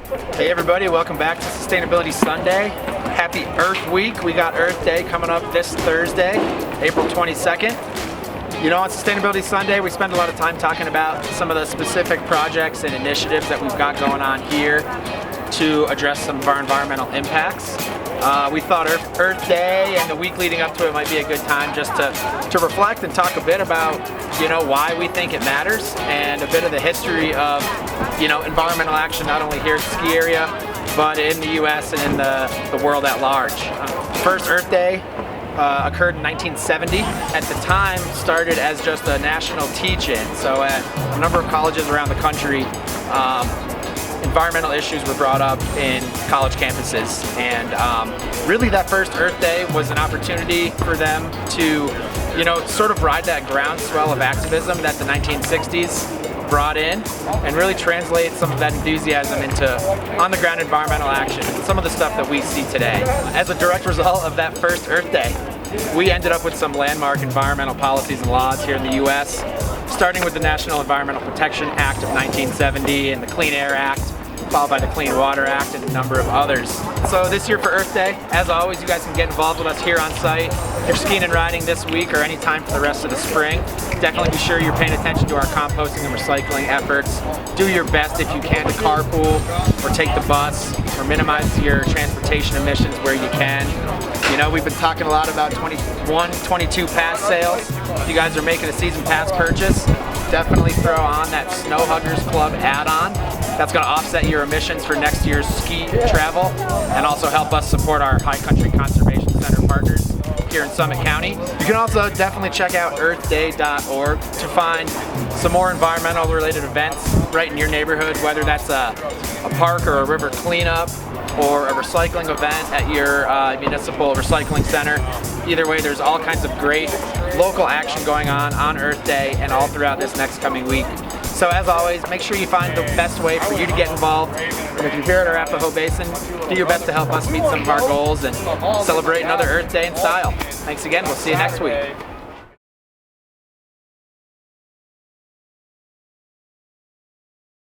Hey everybody, welcome back to Sustainability Sunday. Happy Earth Week. We got Earth Day coming up this Thursday, April 22nd. You know, on Sustainability Sunday, we spend a lot of time talking about some of the specific projects and initiatives that we've got going on here to address some of our environmental impacts. We thought Earth Day and the week leading up to it might be a good time just to reflect and talk a bit about, you know, why we think it matters and a bit of the history of, you know, environmental action not only here at the ski area, but in the U.S. and in the world at large. First Earth Day occurred in 1970. At the time, started as just a national teach-in. So at a number of colleges around the country, environmental issues were brought up in college campuses, and really that first Earth Day was an opportunity for them to, you know, sort of ride that groundswell of activism that the 1960s brought in and really translate some of that enthusiasm into on-the-ground environmental action, some of the stuff that we see today. As a direct result of that first Earth Day, we ended up with some landmark environmental policies and laws here in the U.S., starting with the National Environmental Protection Act of 1970 and the Clean Air Act, followed by the Clean Water Act and a number of others. So this year for Earth Day, as always, you guys can get involved with us here on site. If you're skiing and riding this week or any time for the rest of the spring, definitely be sure you're paying attention to our composting and recycling efforts. Do your best if you can to carpool or take the bus or minimize your transportation emissions where you can. You know, we've been talking a lot about 21, 22 pass sales. If you guys are making a season pass purchase, definitely throw on that Snow Huggers Club add-on. That's going to offset your emissions for next year's ski travel and also help us support our High Country Conservation Center partners here in Summit County. You can also definitely check out earthday.org to find some more environmental related events right in your neighborhood, whether that's a park or a river cleanup or a recycling event at your municipal recycling center. Either way, there's all kinds of great local action going on Earth Day and all throughout this next coming week. So as always, make sure you find the best way for you to get involved. And if you're here at Arapahoe Basin, do your best to help us meet some of our goals and celebrate another Earth Day in style. Thanks again, we'll see you next week.